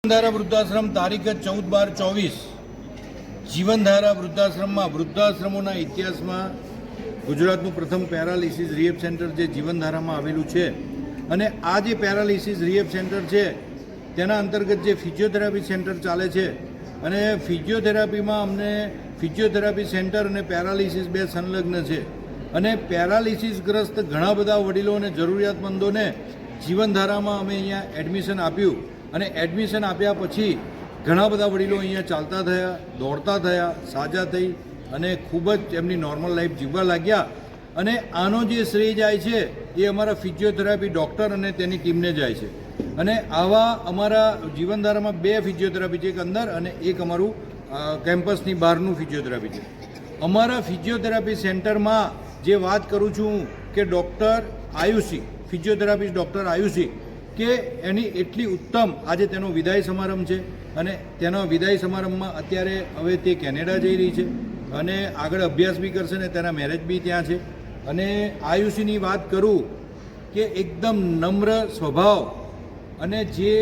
જીવનધારા વૃદ્ધાશ્રમ તારીખ 14/12/24 જીવનધારા વૃદ્ધાશ્રમમાં વૃદ્ધાશ્રમોના ઇતિહાસમાં ગુજરાતનું પ્રથમ પેરાલિસિસ રિહેબ સેન્ટર જે જીવનધારામાં આવેલું છે અને આ જે પેરાલિસિસ રિહેબ સેન્ટર છે તેના અંતર્ગત જે ફિઝિયોથેરાપી સેન્ટર ચાલે છે અને ફિઝિયોથેરાપીમાં અમને ફિઝિયોથેરાપી સેન્ટર અને પેરાલિસિસ બે સંલગ્ન છે અને પેરાલિસિસગ્રસ્ત ઘણા બધા વડીલો અને જરૂરિયાતમંદોને જીવનધારામાં અમે અહીંયા એડમિશન આપ્યું અને એડમિશન આપ્યા પછી ઘણા બધા વડીલો અહીંયા ચાલતા થયા, દોડતા થયા, સાજા થઈ અને ખૂબ જ એમની નોર્મલ લાઈફ જીવવા લાગ્યા. અને આનો જે શ્રેય જાય છે એ અમારા ફિઝિયોથેરાપી ડૉક્ટર અને તેની ટીમને જાય છે. અને આવા અમારા જીવનધારામાં બે ફિઝિયોથેરાપી છે, એક અંદર અને એક અમારું કેમ્પસની બહારનું ફિઝિયોથેરાપી છે. અમારા ફિઝિયોથેરાપી સેન્ટરમાં જે વાત કરું છું કે doctor Ayushi, physiotherapist doctor Ayushi, કે એની એટલી ઉત્તમ આજે તેનો વિદાય સમારંભ છે અને તેના વિદાય સમારંભમાં અત્યારે હવે તે કેનેડા જઈ રહી છે અને આગળ અભ્યાસ બી કરશે ને તેના મેરેજ બી ત્યાં છે. અને આયુષીની વાત કરું કે એકદમ નમ્ર સ્વભાવ અને જે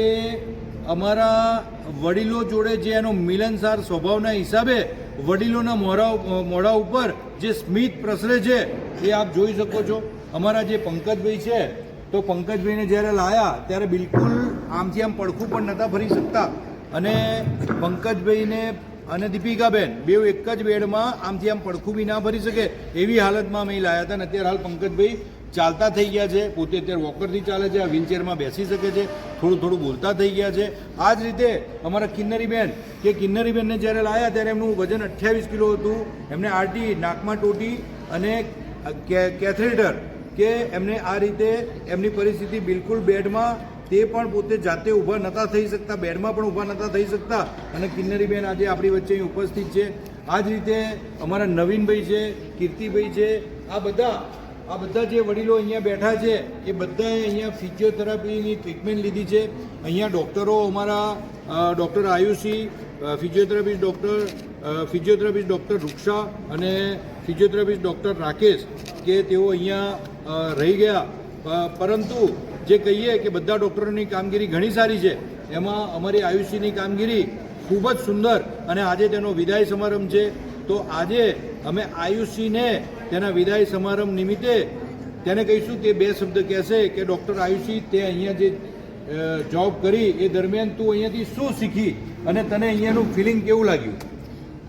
અમારા વડીલો જોડે જે એનો મિલનસાર સ્વભાવના હિસાબે વડીલોના મોઢા ઉપર જે સ્મિત પ્રસરે છે એ આપ જોઈ શકો છો. અમારા જે પંકજભાઈ છે તો પંકજભાઈને જ્યારે લાયા ત્યારે બિલકુલ આમથી આમ પડખું પણ નહોતા ફરી શકતા અને પંકજભાઈને અને દીપિકાબેન બેઉ એક જ બેડમાં આમથી આમ પડખું બી ના ફરી શકે એવી હાલતમાં અમે લાયા હતા. અને અત્યારે હાલ પંકજભાઈ ચાલતા થઈ ગયા છે, પોતે અત્યારે વોકરથી ચાલે છે, વ્હીલચેરમાં બેસી શકે છે, થોડું બોલતા થઈ ગયા છે. આ જ રીતે અમારા કિન્નરીબેન કે કિન્નરીબેનને જ્યારે લાયા ત્યારે એમનું વજન 28 કિલો હતું. એમને આરટી, નાકમાં ટોટી અને કેથેટર કે એમને આ રીતે એમની પરિસ્થિતિ બિલકુલ બેડમાં તે પણ પોતે જાતે ઊભા નહોતા થઈ શકતા, બેડમાં પણ ઊભા નહોતા થઈ શકતા અને કિન્નરીબેન આજે આપણી વચ્ચે અહીં ઉપસ્થિત છે. આ જ રીતે અમારા નવીનભાઈ છે, કીર્તિભાઈ છે, આ બધા જે વડીલો અહીંયા બેઠા છે એ બધાએ અહીંયા ફિઝિયોથેરાપીની ટ્રીટમેન્ટ લીધી છે. અહીંયા ડૉક્ટરો અમારા ડૉક્ટર આયુષી, ફિઝિયોથેરાપિસ્ટ ડૉક્ટર રૂક્ષા અને ફિઝિયોથેરાપિસ્ટ ડૉક્ટર રાકેશ કે તેઓ અહીંયા રહી ગયા. પરંતુ જે કહીએ કે બધા ડૉક્ટરોની કામગીરી ઘણી સારી છે, એમાં અમારી આયુષીની કામગીરી ખૂબ જ સુંદર અને આજે તેનો વિદાય સમારંભ છે. તો આજે અમે આયુષીને તેના વિદાય સમારંભ નિમિત્તે તેને કહીશું, તે બે શબ્દ કહેશે કે ડૉક્ટર આયુષી, તે અહીંયા જે જોબ કરી એ દરમિયાન તું અહીંયાથી શું શીખી અને તને અહીંયાનું ફિલિંગ કેવું લાગ્યું?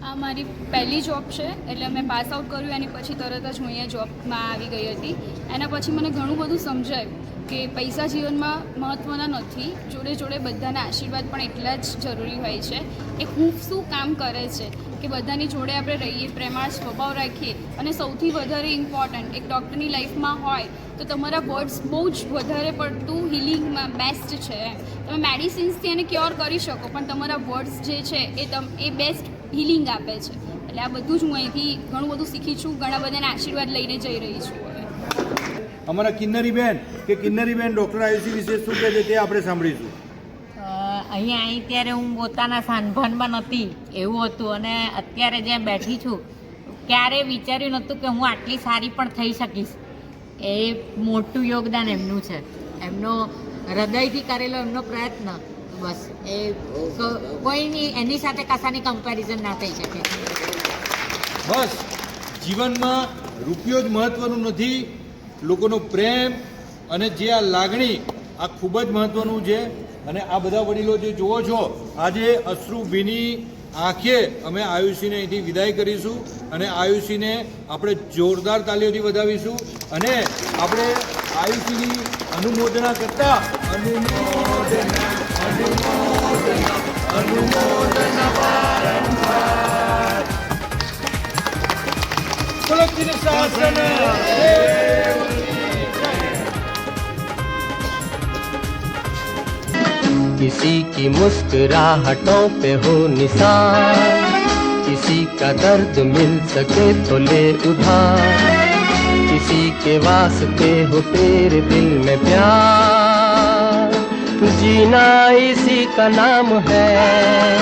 આ મારી પહેલી જોબ છે, એટલે મેં પાસ આઉટ કર્યું એની પછી તરત જ હું અહીંયા જોબમાં આવી ગઈ હતી. એના પછી મને ઘણું બધું સમજાયું કે પૈસા જીવનમાં મહત્ત્વના નથી, જોડે જોડે બધાના આશીર્વાદ પણ એટલા જ જરૂરી હોય છે. એ હું શું કામ કરે છે કે બધાની જોડે આપણે રહીએ, પ્રેમાળ સ્વભાવ રાખીએ અને સૌથી વધારે ઇમ્પોર્ટન્ટ એક ડૉક્ટરની લાઈફમાં હોય તો તમારા વર્ડ્સ બહુ જ વધારે પડતું હિલિંગમાં બેસ્ટ છે. તમે મેડિસિન્સથી એને ક્યોર કરી શકો પણ તમારા વર્ડ્સ જે છે એ બેસ્ટ હિલિંગ આપે છે. એટલે આ બધું જ હું અહીંથી ઘણું બધું શીખી છું, ઘણા બધાના આશીર્વાદ લઈને જઈ રહી છું. અમારા કિન્નરીબેન ડૉક્ટર આયુષી વિશે શું કહે છે તે આપણે સાંભળીશું. અહીંયા અહીં ત્યારે હું પોતાના સાનભાનમાં નહોતી એવું હતું અને અત્યારે જ્યાં બેઠી છું ક્યારેય વિચાર્યું નહોતું કે હું આટલી સારી પણ થઈ શકીશ. એ મોટું યોગદાન એમનું છે, એમનો હૃદયથી કરેલો એમનો પ્રયત્ન, બસ એ કોઈની એની સાથે કશાની કમ્પેરિઝન ના થઈ શકે. બસ જીવનમાં રૂપિયો જ મહત્ત્વનું નથી, લોકોનો પ્રેમ અને જે આ લાગણી આ ખૂબ જ મહત્ત્વનું છે. અને આ બધા વડીલો જે જુઓ છો આજે અશ્રુ ભીની આંખે અમે આયુષીને અહીંથી વિદાય કરીશું અને આયુષીને આપણે જોરદાર તાલીઓથી વધાવીશું અને આપણે આયુષીની અનુમોદના કરતા किसी की मुस्कुराहटों पे हो निशान, किसी का दर्द मिल सके तो ले उधार, किसी के वास्ते हो तेरे दिल में प्यार, जीना इसी का नाम है.